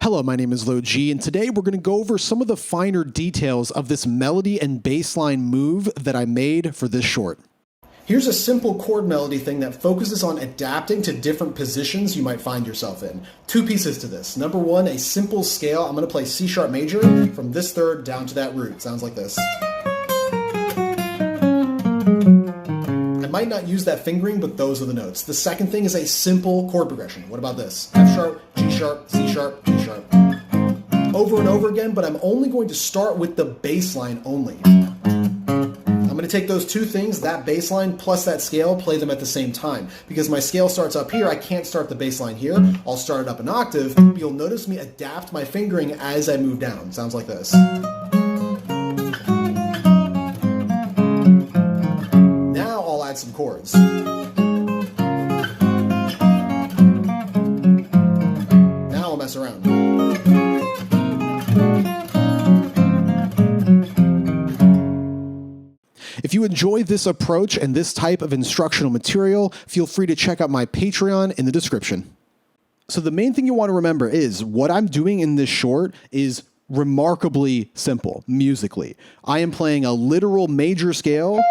Hello, my name is LoG, and today we're going to go over some of the finer details of this melody and bassline move that I made for this short. Here's a simple chord melody thing that focuses on adapting to different positions you might find yourself in. Two pieces to this. Number one, a simple scale. I'm going to play C sharp major from this third down to that root. Sounds like this. I might not use that fingering, but those are the notes. The second thing is a simple chord progression. What about this? F sharp, G sharp, C sharp, G sharp. Over and over again, but I'm only going to start with the bass line only. I'm going to take those two things, that bass line plus that scale, play them at the same time. Because my scale starts up here, I can't start the bass line here. I'll start it up an octave. You'll notice me adapt my fingering as I move down. Sounds like this. Some chords. Now I'll mess around. If you enjoy this approach and this type of instructional material, feel free to check out my Patreon in the description. So the main thing you want to remember is what I'm doing in this short is remarkably simple musically. I am playing a literal major scale.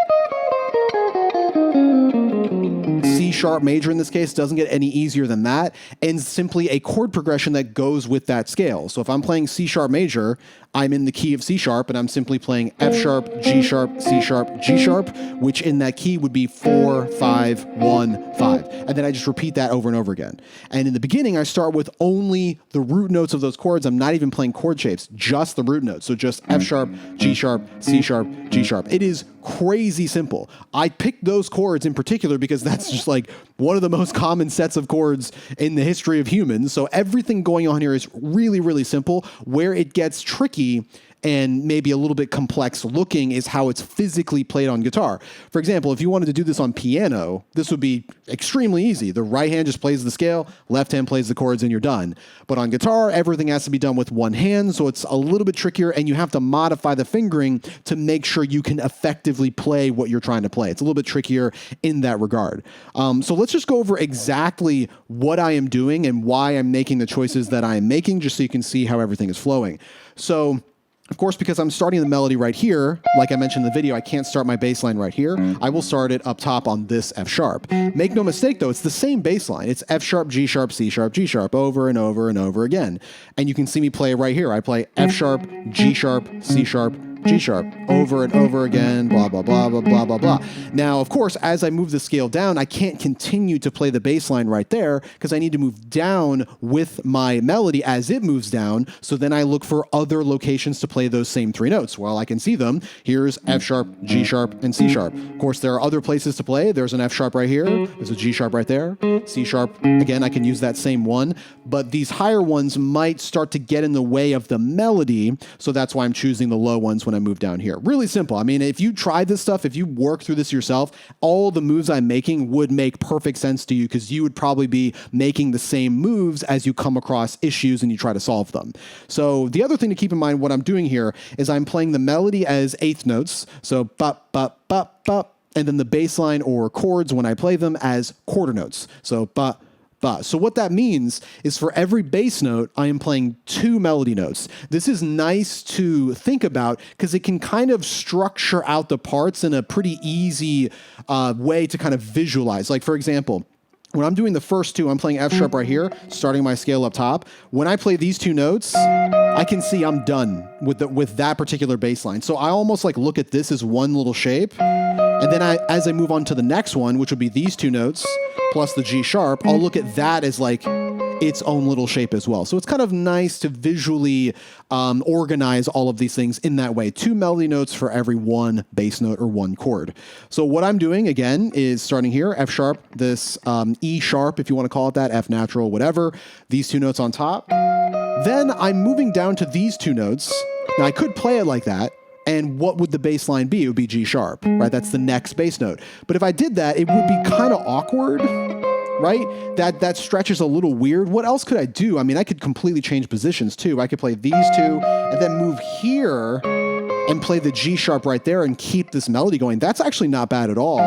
C sharp major in this case doesn't get any easier than that, and simply a chord progression that goes with that scale. So if I'm playing C sharp major, I'm in the key of C sharp, and I'm simply playing F sharp, G sharp, C sharp, G sharp, which in that key would be 4, 5, 1, 5. And then I just repeat that over and over again. And in the beginning, I start with only the root notes of those chords. I'm not even playing chord shapes, just the root notes. So just F sharp, G sharp, C sharp, G sharp. It is crazy simple. I picked those chords in particular because that's just like one of the most common sets of chords in the history of humans. So everything going on here is really, really simple. Where it gets tricky and maybe a little bit complex looking is how it's physically played on guitar. For example, if you wanted to do this on piano, this would be extremely easy. The right hand just plays the scale, left hand plays the chords, and you're done. But on guitar, everything has to be done with one hand, so it's a little bit trickier, and you have to modify the fingering to make sure you can effectively play what you're trying to play. It's a little bit trickier in that regard. So let's just go over exactly what I am doing and why I'm making the choices that I am making, just so you can see how everything is flowing. So, of course, because I'm starting the melody right here, like I mentioned in the video, I can't start my bass line right here. I will start it up top on this F sharp. Make no mistake, though, it's the same bass line. It's F sharp, G sharp, C sharp, G sharp, over and over and over again. And you can see me play it right here. I play F sharp, G sharp, C sharp, G sharp, over and over again, blah, blah, blah, blah, blah, blah, blah. Now, of course, as I move the scale down, I can't continue to play the bass line right there because I need to move down with my melody as it moves down. So then I look for other locations to play those same three notes. Well, I can see them. Here's F sharp, G sharp, and C sharp. Of course, there are other places to play. There's an F sharp right here. There's a G sharp right there. C sharp, again, I can use that same one. But these higher ones might start to get in the way of the melody. So that's why I'm choosing the low ones when I move down here. Really simple. I mean, if you try this stuff, if you work through this yourself, all the moves I'm making would make perfect sense to you because you would probably be making the same moves as you come across issues and you try to solve them. So the other thing to keep in mind, what I'm doing here is I'm playing the melody as eighth notes. So bop, bop, bop, bop. And then the bass line or chords when I play them as quarter notes. So bop, bop. So what that means is for every bass note, I am playing two melody notes. This is nice to think about because it can kind of structure out the parts in a pretty easy way to kind of visualize. Like, for example, when I'm doing the first two, I'm playing F sharp right here, starting my scale up top. When I play these two notes, I can see I'm done with that particular bass line. So I almost like look at this as one little shape. And then as I move on to the next one, which would be these two notes, plus the G sharp, I'll look at that as like its own little shape as well. So it's kind of nice to visually organize all of these things in that way. Two melody notes for every one bass note or one chord. So what I'm doing, again, is starting here, F sharp, this E sharp, if you want to call it that, F natural, whatever, these two notes on top. Then I'm moving down to these two notes. Now, I could play it like that. And what would the bass line be? It would be G sharp, right? That's the next bass note. But if I did that, it would be kind of awkward, right? That stretch is a little weird. What else could I do? I mean, I could completely change positions too. I could play these two and then move here and play the G sharp right there and keep this melody going. That's actually not bad at all.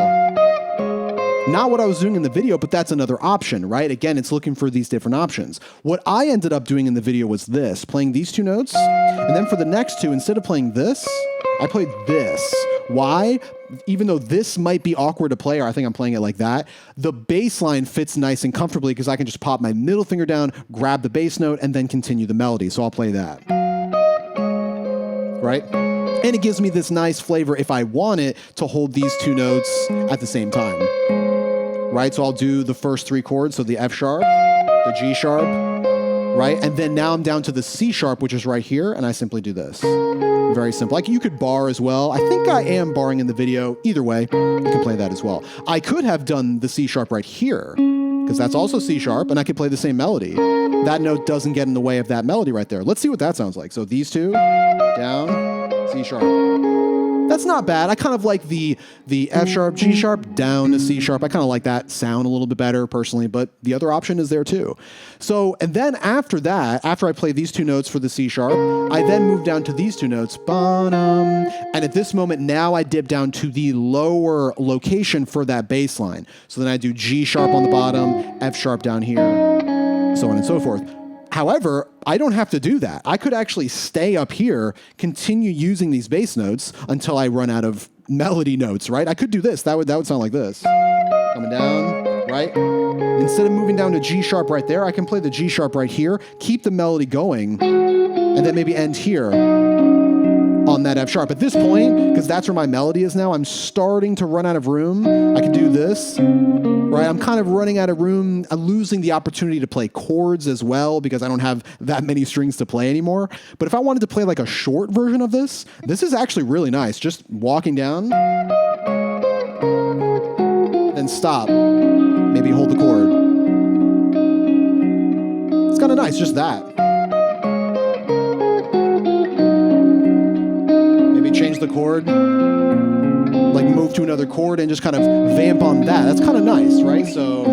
Not what I was doing in the video, but that's another option, right? Again, it's looking for these different options. What I ended up doing in the video was this, playing these two notes, and then for the next two, instead of playing this, I played this. Why? Even though this might be awkward to play, or I think I'm playing it like that, the bass line fits nice and comfortably because I can just pop my middle finger down, grab the bass note, and then continue the melody. So I'll play that. Right? And it gives me this nice flavor if I want it to hold these two notes at the same time. Right? So I'll do the first three chords, so the F sharp, the G sharp, right? And then now I'm down to the C sharp, which is right here, and I simply do this. Very simple. Like you could bar as well. I think I am barring in the video. Either way, you can play that as well. I could have done the C sharp right here, because that's also C sharp, and I could play the same melody. That note doesn't get in the way of that melody right there. Let's see what that sounds like. So these two, down, C sharp. That's not bad. I kind of like the F sharp, G sharp, down to C sharp. I kind of like that sound a little bit better personally, but the other option is there too. So, and then after that, after I play these two notes for the C sharp, I then move down to these two notes, and at this moment now I dip down to the lower location for that bass line. So then I do G sharp on the bottom, F sharp down here, so on and so forth. However, I don't have to do that. I could actually stay up here, continue using these bass notes until I run out of melody notes, right? I could do this. That would sound like this. Coming down, right? Instead of moving down to G sharp right there, I can play the G sharp right here, keep the melody going, and then maybe end here on that F sharp. At this point, because that's where my melody is now, I'm starting to run out of room. I can do this, right? I'm kind of running out of room. I'm losing the opportunity to play chords as well because I don't have that many strings to play anymore. But if I wanted to play like a short version of this, this is actually really nice. Just walking down, then stop, maybe hold the chord. It's kind of nice, just that. Change the chord, like move to another chord and just kind of vamp on that. That's kind of nice, right? So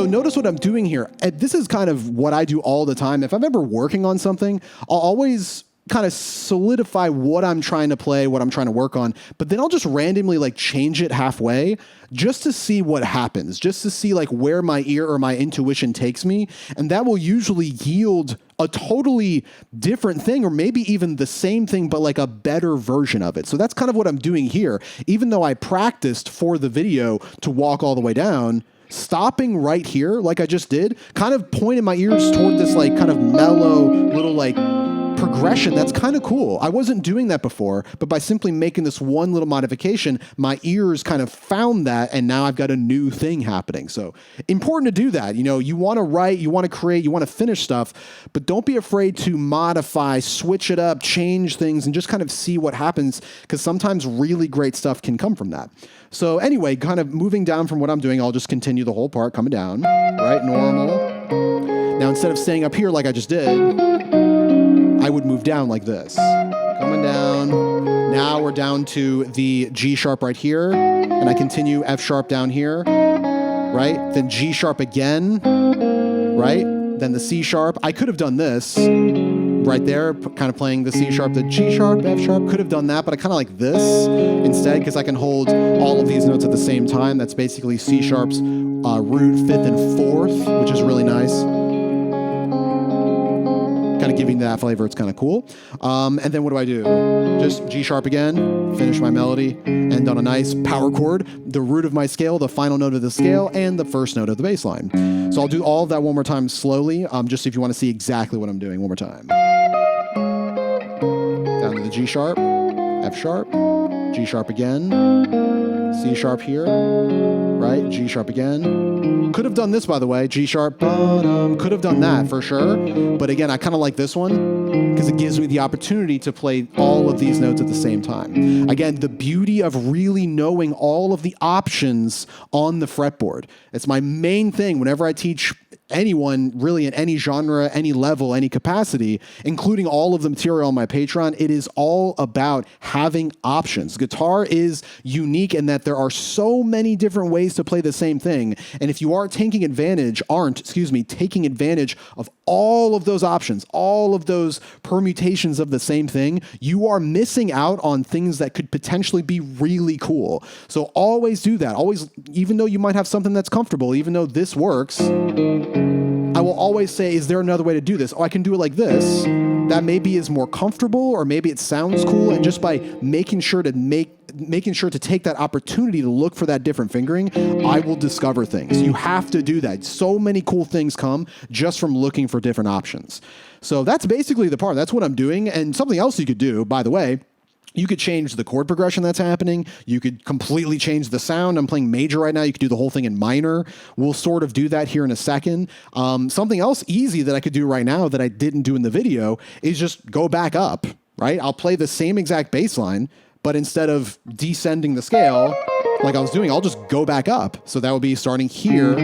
notice what I'm doing here. This is kind of what I do all the time. If I'm ever working on something, I'll always kind of solidify what I'm trying to play, what I'm trying to work on, but then I'll just randomly like change it halfway just to see what happens, just to see like where my ear or my intuition takes me. And that will usually yield a totally different thing, or maybe even the same thing, but like a better version of it. So that's kind of what I'm doing here. Even though I practiced for the video to walk all the way down, stopping right here, like I just did, kind of pointing my ears toward this like kind of mellow little like progression. That's kind of cool. I wasn't doing that before, but by simply making this one little modification, my ears kind of found that, and now I've got a new thing happening. So important to do that. You know, you want to write, you want to create, you want to finish stuff, but don't be afraid to modify, switch it up, change things, and just kind of see what happens, because sometimes really great stuff can come from that. So anyway, kind of moving down from what I'm doing, I'll just continue the whole part, coming down, right? Normal. Now, instead of staying up here like I just did, I would move down like this. Coming down. Now we're down to the G sharp right here, and I continue F sharp down here, right? Then G sharp again, right? Then the C sharp. I could have done this right there, kind of playing the C sharp, the G sharp, F sharp. Could have done that, but I kind of like this instead because I can hold all of these notes at the same time. That's basically C sharp's root, fifth, and fourth, which is really nice. Kind of giving that flavor. It's kind of cool. And then what do I do? Just G sharp again, finish my melody, end on a nice power chord, the root of my scale, the final note of the scale, and the first note of the bass line. So I'll do all of that one more time slowly, just if you want to see exactly what I'm doing one more time. Down to the G sharp, F sharp, G sharp again, C sharp here, right? G sharp again. Could have done this, by the way, G sharp, could have done that for sure. But again, I kind of like this one because it gives me the opportunity to play all of these notes at the same time. Again, the beauty of really knowing all of the options on the fretboard. It's my main thing whenever I teach anyone really in any genre, any level, any capacity, including all of the material on my Patreon. It is all about having options. Guitar is unique in that there are so many different ways to play the same thing. And if you aren't taking advantage of all of those options, all of those permutations of the same thing, you are missing out on things that could potentially be really cool. So always do that. Always, even though you might have something that's comfortable, even though this works, I will always say, is there another way to do this? Oh, I can do it like this. That maybe is more comfortable, or maybe it sounds cool. And just by making sure to take that opportunity to look for that different fingering, I will discover things. You have to do that. So many cool things come just from looking for different options. So that's basically the part. That's what I'm doing. And something else you could do, by the way, you could change the chord progression that's happening. You could completely change the sound. I'm playing major right now. You could do the whole thing in minor. We'll sort of do that here in a second. Something else easy that I could do right now that I didn't do in the video is just go back up, right? I'll play the same exact bass line, but instead of descending the scale like I was doing, I'll just go back up. So that would be starting here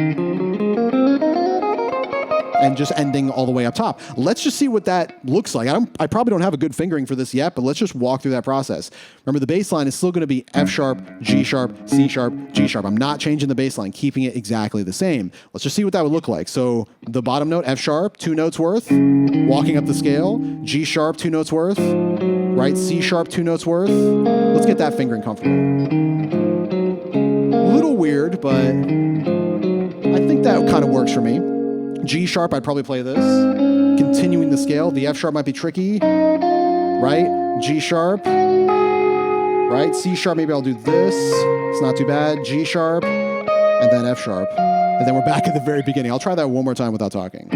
and just ending all the way up top. Let's just see what that looks like. I probably don't have a good fingering for this yet, but let's just walk through that process. Remember, the bass line is still going to be F sharp, G sharp, C sharp, G sharp. I'm not changing the bass line, keeping it exactly the same. Let's just see what that would look like. So the bottom note, F sharp, 2 notes worth, walking up the scale, G sharp, 2 notes worth, right? C sharp, 2 notes worth. Let's get that fingering comfortable. A little weird, but I think that kind of works for me. G sharp, I'd probably play this. Continuing the scale. The F sharp might be tricky, right? G sharp, right? C sharp, maybe I'll do this. It's not too bad. G sharp, and then F sharp. And then we're back at the very beginning. I'll try that one more time without talking.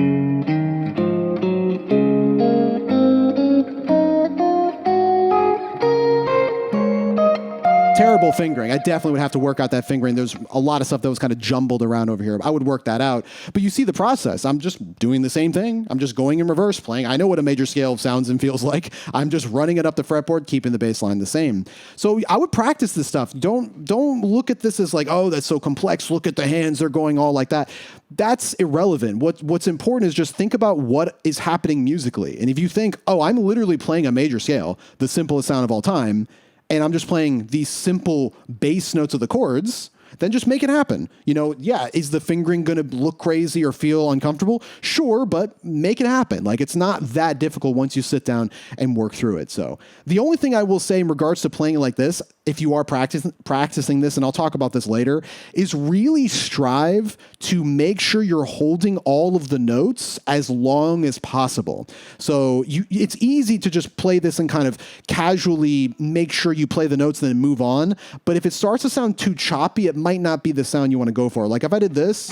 Terrible fingering. I definitely would have to work out that fingering. There's a lot of stuff that was kind of jumbled around over here. I would work that out. But you see the process. I'm just doing the same thing. I'm just going in reverse playing. I know what a major scale sounds and feels like. I'm just running it up the fretboard, keeping the bass line the same. So I would practice this stuff. Don't look at this as like, oh, that's so complex. Look at the hands. They're going all like that. That's irrelevant. What's important is just think about what is happening musically. And if you think, oh, I'm literally playing a major scale, the simplest sound of all time, and I'm just playing these simple bass notes of the chords, then just make it happen. You know, yeah, is the fingering going to look crazy or feel uncomfortable? Sure, but make it happen. Like, it's not that difficult once you sit down and work through it. So the only thing I will say in regards to playing like this, if you are practicing this, and I'll talk about this later, is really strive to make sure you're holding all of the notes as long as possible. So it's easy to just play this and kind of casually make sure you play the notes and then move on. But if it starts to sound too choppy, it might not be the sound you want to go for. Like if I did this,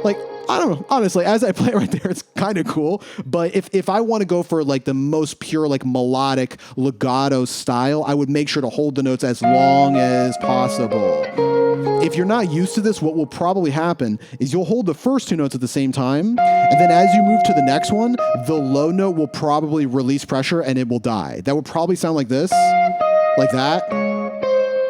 like, I don't know, honestly, as I play right there, it's kind of cool. But if I want to go for like the most pure, like melodic legato style, I would make sure to hold the notes as long as possible. If you're not used to this, what will probably happen is you'll hold the first 2 notes at the same time, and then as you move to the next one, the low note will probably release pressure and it will die. That would probably sound like this, like that.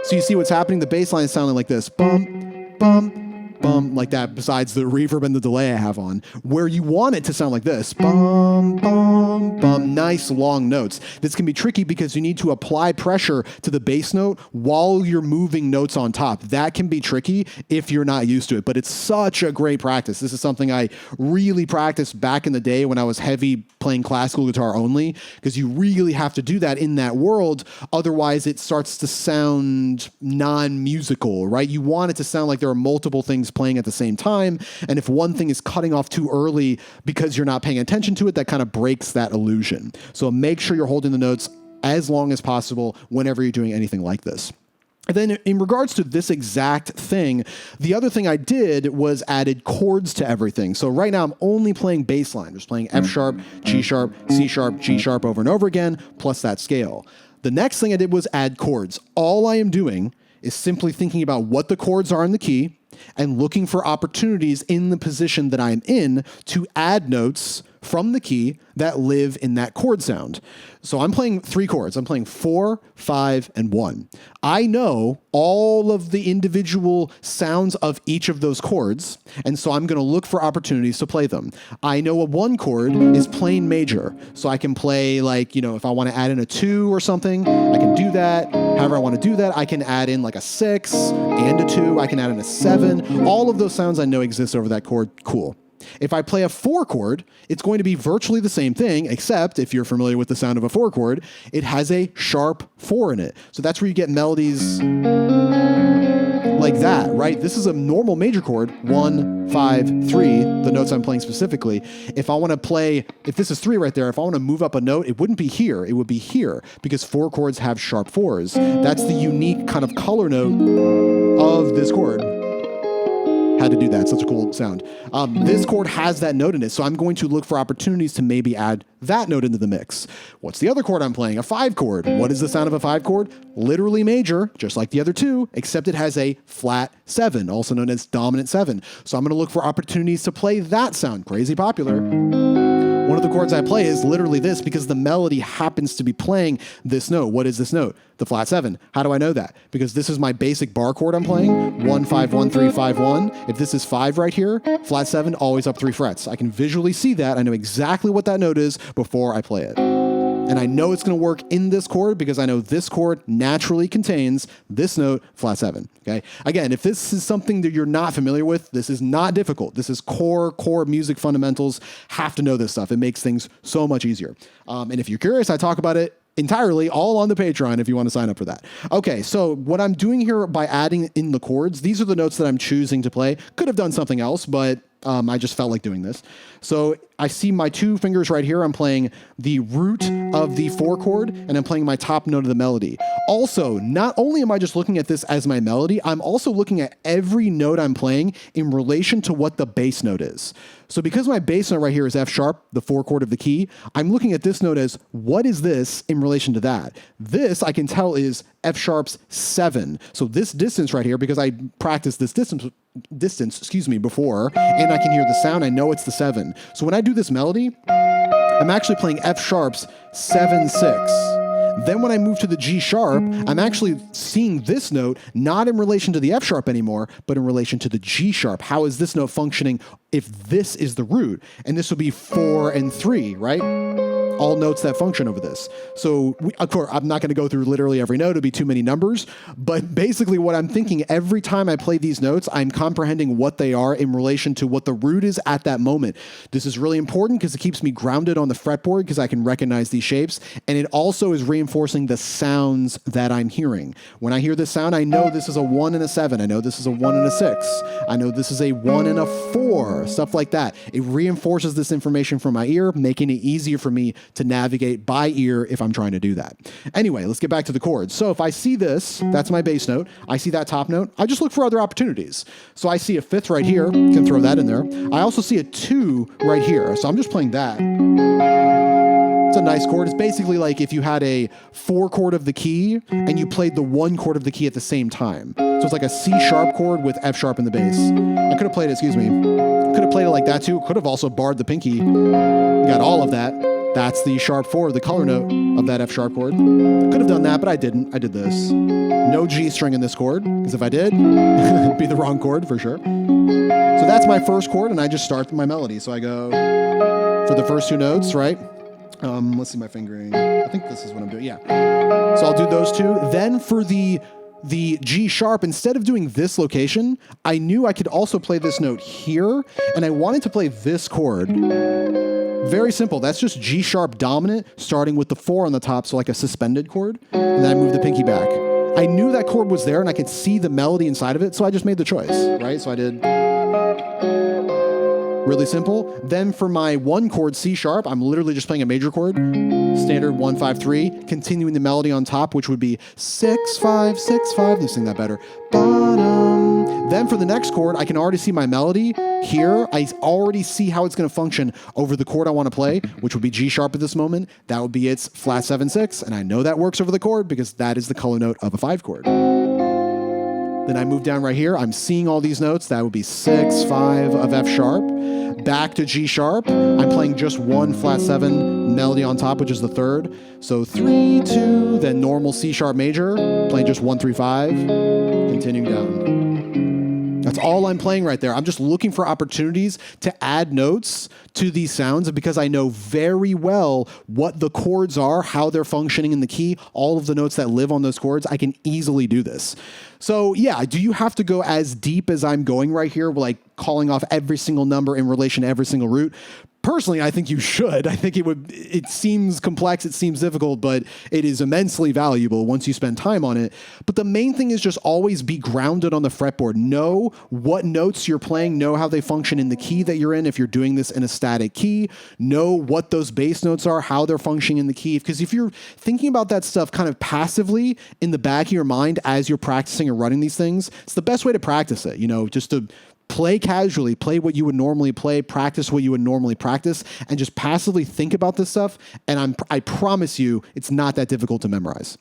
So you see what's happening? The bass line is sounding like this. Bum, bum, bum, like that, besides the reverb and the delay I have on. Where you want it to sound like this. Bum, bum, bum. Nice long notes. This can be tricky because you need to apply pressure to the bass note while you're moving notes on top. That can be tricky if you're not used to it, but it's such a great practice. This is something I really practiced back in the day when I was heavy playing classical guitar only, because you really have to do that in that world. Otherwise, it starts to sound non-musical, right? You want it to sound like there are multiple things playing at the same time. And if one thing is cutting off too early because you're not paying attention to it, that kind of breaks that illusion. So make sure you're holding the notes as long as possible whenever you're doing anything like this. And then in regards to this exact thing, the other thing I did was added chords to everything. So right now I'm only playing bass line, just playing F sharp, G sharp, C sharp, G sharp over and over again, plus that scale. The next thing I did was add chords. All I am doing is simply thinking about what the chords are in the key and looking for opportunities in the position that I'm in to add notes from the key that live in that chord sound. So I'm playing 3 chords. I'm playing 4, 5, and 1. I know all of the individual sounds of each of those chords, and so I'm going to look for opportunities to play them. I know a 1 chord is plain major, so I can play, like, you know, if I want to add in a 2 or something, I can do that. However I want to do that, I can add in like a 6 and a 2. I can add in a 7. All of those sounds I know exist over that chord. Cool. If I play a 4 chord, it's going to be virtually the same thing, except if you're familiar with the sound of a 4 chord, it has a sharp 4 in it. So that's where you get melodies like that, right? This is a normal major chord, 1, 5, 3, the notes I'm playing specifically. If I want to play, if this is 3 right there, if I want to move up a note, it wouldn't be here, it would be here, because 4 chords have sharp 4s. That's the unique kind of color note of this chord. Had to do that, such a cool sound. This chord has that note in it, so I'm going to look for opportunities to maybe add that note into the mix. What's the other chord I'm playing? A 5 chord. What is the sound of a 5 chord? Literally major, just like the other two, except it has a flat 7, also known as dominant 7. So I'm going to look for opportunities to play that sound. Crazy popular. One of the chords I play is literally this because the melody happens to be playing this note. What is this note? The flat 7. How do I know that? Because this is my basic bar chord I'm playing, 1, 5, 1, 3, 5, 1. If this is 5 right here, flat 7, always up 3 frets. I can visually see that. I know exactly what that note is before I play it. And I know it's going to work in this chord because I know this chord naturally contains this note, flat 7. Okay. Again, if this is something that you're not familiar with, this is not difficult. This is core music fundamentals. Have to know this stuff. It makes things so much easier. And if you're curious, I talk about it entirely all on the Patreon if you want to sign up for that. Okay, so what I'm doing here by adding in the chords, these are the notes that I'm choosing to play. Could have done something else, but I just felt like doing this. So I see my 2 fingers right here. I'm playing the root of the 4 chord, and I'm playing my top note of the melody. Also, not only am I just looking at this as my melody, I'm also looking at every note I'm playing in relation to what the bass note is. So because my bass note right here is F sharp, the 4 chord of the key, I'm looking at this note as, what is this in relation to that? This, I can tell, is F sharp's 7. So this distance right here, because I practiced this distance, before, and I can hear the sound, I know it's the 7. So when I do this melody, I'm actually playing F sharp's 7, 6. Then when I move to the G sharp, I'm actually seeing this note not in relation to the F sharp anymore, but in relation to the G sharp. How is this note functioning if this is the root? And this would be 4 and 3, right? All notes that function over this. So, of course, I'm not going to go through literally every note. It'd be too many numbers. But basically what I'm thinking every time I play these notes, I'm comprehending what they are in relation to what the root is at that moment. This is really important because it keeps me grounded on the fretboard because I can recognize these shapes. And it also is reinforcing the sounds that I'm hearing. When I hear this sound, I know this is a 1 and a 7. I know this is a 1 and a 6. I know this is a 1 and a 4. Stuff like that. It reinforces this information from my ear, making it easier for me to navigate by ear if I'm trying to do that. Anyway, let's get back to the chords. So if I see this, that's my bass note. I see that top note. I just look for other opportunities. So I see a 5th right here. Can throw that in there. I also see a 2 right here. So I'm just playing that. It's a nice chord. It's basically like if you had a 4 chord of the key and you played the 1 chord of the key at the same time. So it's like a C sharp chord with F sharp in the bass. I could have played it, excuse me. Could have played it like that too. Could have also barred the pinky. Got all of that. That's the sharp 4, the color note of that F sharp chord. Could have done that, but I didn't. I did this. No G string in this chord, because if I did, it'd be the wrong chord for sure. So that's my first chord, and I just start my melody. So I go for the first 2 notes, right? Let's see my fingering. I think this is what I'm doing. Yeah. So I'll do those 2. Then for the G sharp, instead of doing this location, I knew I could also play this note here, and I wanted to play this chord. Very simple. That's just G sharp dominant, starting with the 4 on the top, so like a suspended chord, and then I move the pinky back. I knew that chord was there, and I could see the melody inside of it, so I just made the choice, right? So I did really simple. Then for my 1 chord C sharp, I'm literally just playing a major chord, standard 1, 5, 3, continuing the melody on top, which would be 6, 5, 6, 5. Let's sing that better. Then for the next chord, I can already see my melody here. I already see how it's going to function over the chord I want to play, which would be G sharp at this moment. That would be its flat 7, 6. And I know that works over the chord because that is the color note of a 5 chord. Then I move down right here. I'm seeing all these notes. That would be 6, 5 of F sharp. Back to G sharp. I'm playing just 1 flat 7 melody on top, which is the 3rd. So 3, 2, then normal C sharp major. Playing just 1, 3, 5. Continuing down. That's all I'm playing right there. I'm just looking for opportunities to add notes to these sounds because I know very well what the chords are, how they're functioning in the key, all of the notes that live on those chords. I can easily do this. So yeah, do you have to go as deep as I'm going right here, like calling off every single number in relation to every single root? Personally, I think you should. I think it seems complex, it seems difficult, but it is immensely valuable once you spend time on it. But the main thing is just always be grounded on the fretboard. Know what notes you're playing, know how they function in the key that you're in if you're doing this in a static key. Know what those bass notes are, how they're functioning in the key. Because if you're thinking about that stuff kind of passively in the back of your mind as you're practicing and running these things, it's the best way to practice it, just to play casually, play what you would normally play, practice what you would normally practice, and just passively think about this stuff. And I promise you, it's not that difficult to memorize.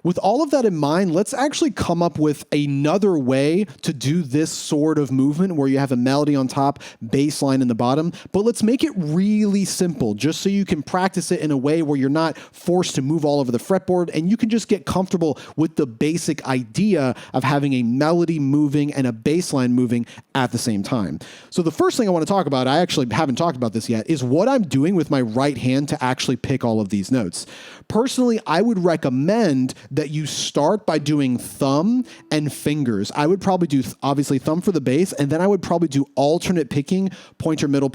With all of that in mind, let's actually come up with another way to do this sort of movement where you have a melody on top, bass line in the bottom, but let's make it really simple just so you can practice it in a way where you're not forced to move all over the fretboard and you can just get comfortable with the basic idea of having a melody moving and a bass line moving at the same time. So the first thing I want to talk about, I actually haven't talked about this yet, is what I'm doing with my right hand to actually pick all of these notes. Personally, I would recommend that you start by doing thumb and fingers. I would probably do, obviously, thumb for the bass, and then I would probably do alternate picking, pointer, middle,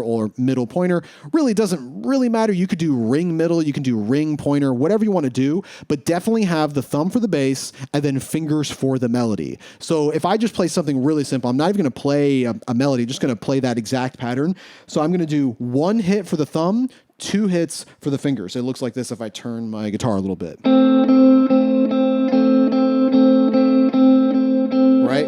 or middle, pointer. Really doesn't really matter. You could do ring, middle, you can do ring, pointer, whatever you want to do, but definitely have the thumb for the bass and then fingers for the melody. So if I just play something really simple, I'm not even going to play a melody, just going to play that exact pattern. So I'm going to do one hit for the thumb, 2 hits for the fingers. It looks like this if I turn my guitar a little bit. Right?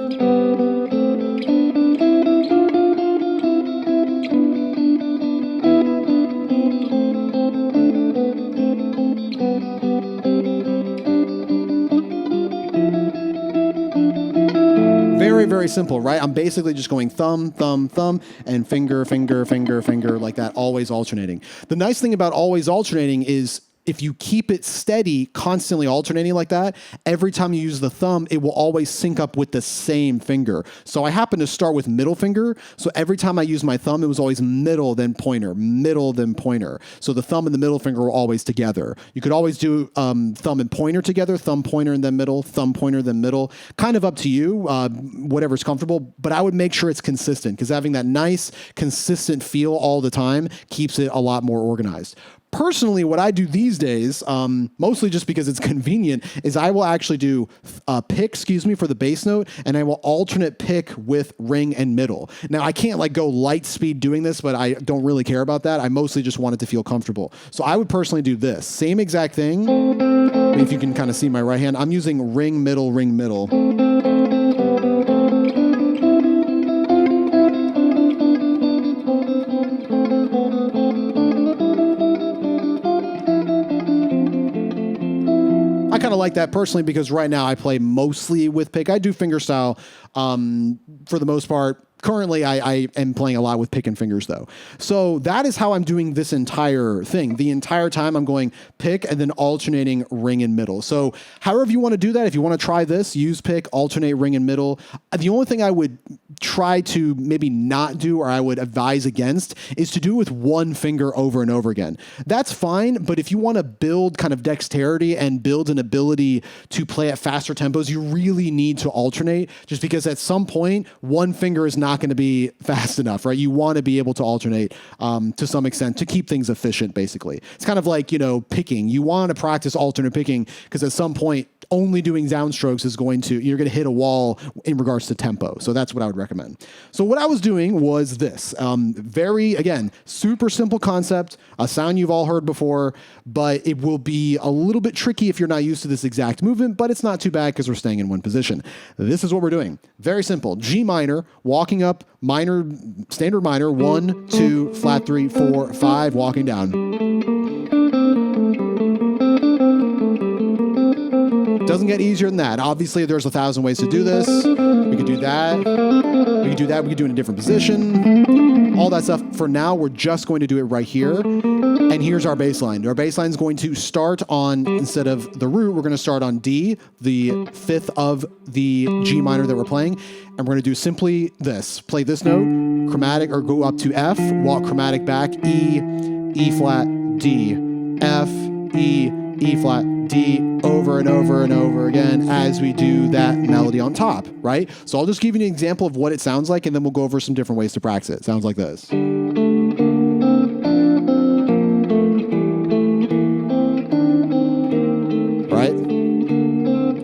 Very, very simple, right? I'm basically just going thumb, thumb, thumb, and finger, finger, finger, finger, like that, always alternating. The nice thing about always alternating is if you keep it steady, constantly alternating like that, every time you use the thumb, it will always sync up with the same finger. So I happen to start with middle finger. So every time I use my thumb, it was always middle, then pointer, middle, then pointer. So the thumb and the middle finger were always together. You could always do thumb and pointer together, thumb, pointer, and then middle, thumb, pointer, then middle. Kind of up to you, whatever's comfortable. But I would make sure it's consistent because having that nice, consistent feel all the time keeps it a lot more organized. Personally, what I do these days, mostly just because it's convenient, is I will actually do pick, for the bass note, and I will alternate pick with ring and middle. Now, I can't go light speed doing this, but I don't really care about that. I mostly just want it to feel comfortable. So I would personally do this. Same exact thing. If you can kind of see my right hand, I'm using ring, middle, ring, middle. I kind of like that personally because right now I play mostly with pick. I do fingerstyle for the most part. Currently, I am playing a lot with pick and fingers, though. So that is how I'm doing this entire thing. The entire time I'm going pick and then alternating ring and middle. So however you want to do that, if you want to try this, use pick, alternate ring and middle. The only thing I would try to maybe not do or I would advise against is to do it with one finger over and over again. That's fine, but if you want to build kind of dexterity and build an ability to play at faster tempos, you really need to alternate just because at some point, one finger is not going to be fast enough, right? You want to be able to alternate to some extent to keep things efficient, basically. It's kind of like, picking. You want to practice alternate picking because at some point, only doing downstrokes is you're going to hit a wall in regards to tempo. So that's what I would recommend. So what I was doing was this. Again, super simple concept, a sound you've all heard before, but it will be a little bit tricky if you're not used to this exact movement, but it's not too bad because we're staying in one position. This is what we're doing. Very simple. G minor, walking up, minor, standard minor, 1, 2, flat 3, 4, 5, walking down. Doesn't get easier than that. Obviously, there's 1,000 ways to do this. We could do that. We could do that. We could do it in a different position. all that stuff. For now, we're just going to do it right here. And here's our bass line. Our bass line is going to start on, instead of the root, we're going to start on D, the fifth of the G minor that we're playing. And we're going to do simply this. Play this note, chromatic, or go up to F, walk chromatic back, E, E flat, D, F, E, E flat, D, over and over and over again as we do that melody on top, right? So I'll just give you an example of what it sounds like, and then we'll go over some different ways to practice it. It sounds like this. Right?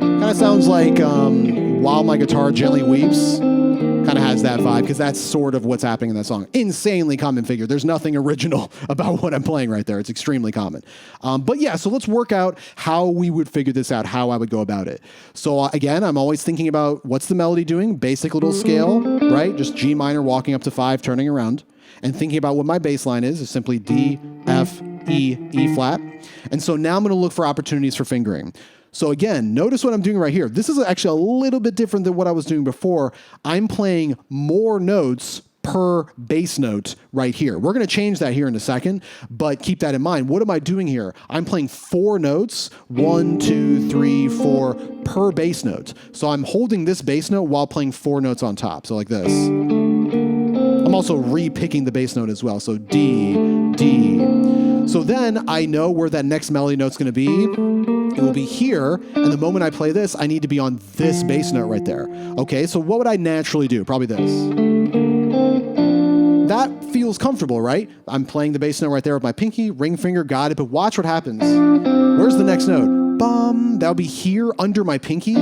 Kind of sounds like While My Guitar Gently Weeps. Kind of has that vibe, because that's sort of what's happening in that song. Insanely common figure. There's nothing original about what I'm playing right there. It's extremely common. But yeah, so let's work out how we would figure this out, how I would go about it. So again, I'm always thinking about what's the melody doing, basic little scale, right? Just G minor walking up to 5, turning around, and thinking about what my bass line is simply D, F, E, E flat. And so now I'm going to look for opportunities for fingering. So again, notice what I'm doing right here. This is actually a little bit different than what I was doing before. I'm playing more notes per bass note right here. We're going to change that here in a second, but keep that in mind. What am I doing here? I'm playing 4 notes, 1, 2, 3, 4 per bass note. So I'm holding this bass note while playing 4 notes on top. So like this. I'm also re-picking the bass note as well. So D, D. So then I know where that next melody note's going to be. It will be here, and the moment I play this, I need to be on this bass note right there. Okay, so what would I naturally do? Probably this. That feels comfortable, right? I'm playing the bass note right there with my pinky, ring finger, got it, but watch what happens. Where's the next note? Bum. That'll be here under my pinky.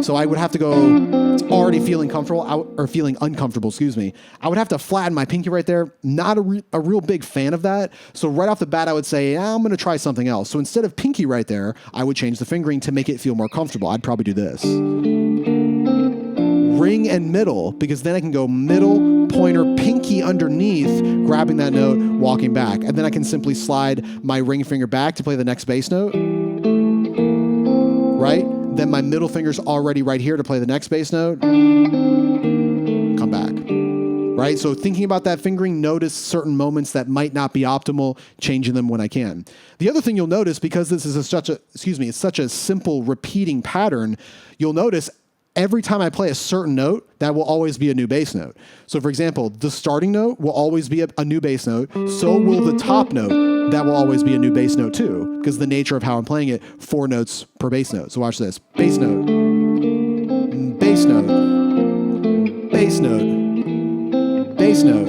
So I would have to go, it's already feeling comfortable, or feeling uncomfortable, excuse me. I would have to flatten my pinky right there. Not a real big fan of that. So right off the bat, I would say, I'm going to try something else. So instead of pinky right there, I would change the fingering to make it feel more comfortable. I'd probably do this. Ring and middle, because then I can go middle, pointer, pinky underneath, grabbing that note, walking back. And then I can simply slide my ring finger back to play the next bass note. Right? Then my middle finger's already right here to play the next bass note. Come back. Right? So thinking about that fingering, notice certain moments that might not be optimal, changing them when I can. The other thing you'll notice, because this is it's such a simple repeating pattern, you'll notice every time I play a certain note, that will always be a new bass note. So for example, the starting note will always be a new bass note. So will the top note. That will always be a new bass note too, because the nature of how I'm playing it, 4 notes per bass note. So watch this. Bass note, bass note, bass note, bass note.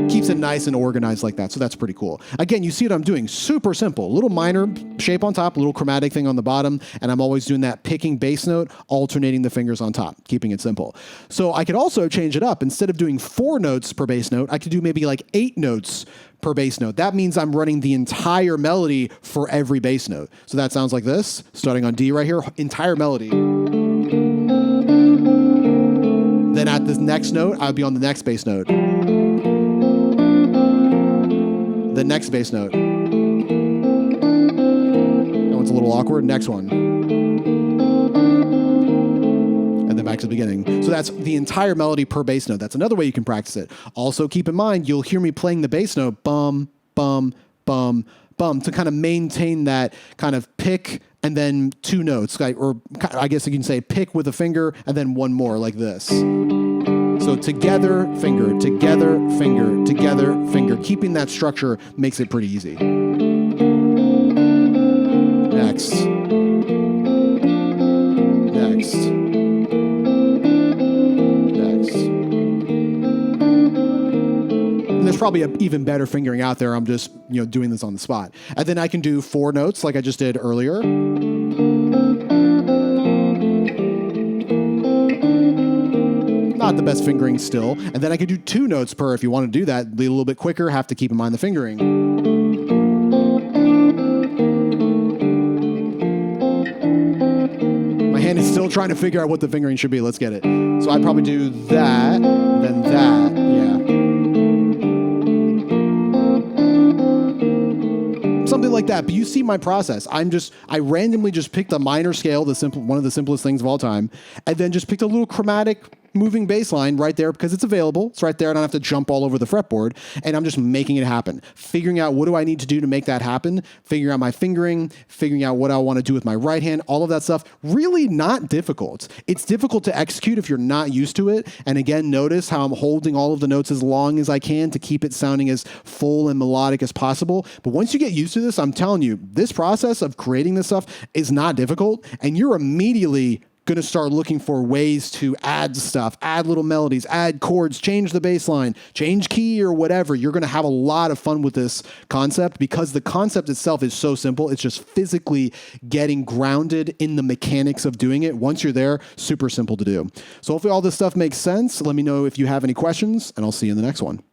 Keeps it nice and organized like that. So that's pretty cool. Again, you see what I'm doing. Super simple. Little minor shape on top, little chromatic thing on the bottom, and I'm always doing that picking bass note, alternating the fingers on top, keeping it simple. So I could also change it up. Instead of doing 4 notes per bass note, I could do maybe like 8 notes per bass note. That means I'm running the entire melody for every bass note. So that sounds like this, starting on D right here, entire melody. Then at the next note, I would be on the next bass note. The next bass note. That one's a little awkward. Next one. And then back to the beginning. So that's the entire melody per bass note. That's another way you can practice it. Also keep in mind, you'll hear me playing the bass note, bum, bum, bum, bum, to kind of maintain that kind of pick and then 2 notes. Or I guess you can say pick with a finger and then one more like this. So together, finger, together, finger, together, finger. Keeping that structure makes it pretty easy. Next. Next. Next. And there's probably an even better fingering out there. I'm just, doing this on the spot. And then I can do 4 notes like I just did earlier. Not the best fingering still. And then I could do 2 notes per if you want to do that. Be a little bit quicker, have to keep in mind the fingering. My hand is still trying to figure out what the fingering should be. Let's get it. So I'd probably do that, then that, yeah. Something like that. But you see my process. I randomly just picked a minor scale, one of the simplest things of all time, and then just picked a little chromatic moving bass line right there because it's available. It's right there. I don't have to jump all over the fretboard, and I'm just making it happen. Figuring out what do I need to do to make that happen, figuring out my fingering, figuring out what I want to do with my right hand, all of that stuff, really not difficult. It's difficult to execute if you're not used to it. And again, notice how I'm holding all of the notes as long as I can to keep it sounding as full and melodic as possible. But once you get used to this, I'm telling you, this process of creating this stuff is not difficult, and you're immediately going to start looking for ways to add stuff, add little melodies, add chords, change the bass line, change key or whatever. You're going to have a lot of fun with this concept because the concept itself is so simple. It's just physically getting grounded in the mechanics of doing it. Once you're there, super simple to do. So hopefully all this stuff makes sense. Let me know if you have any questions, and I'll see you in the next one.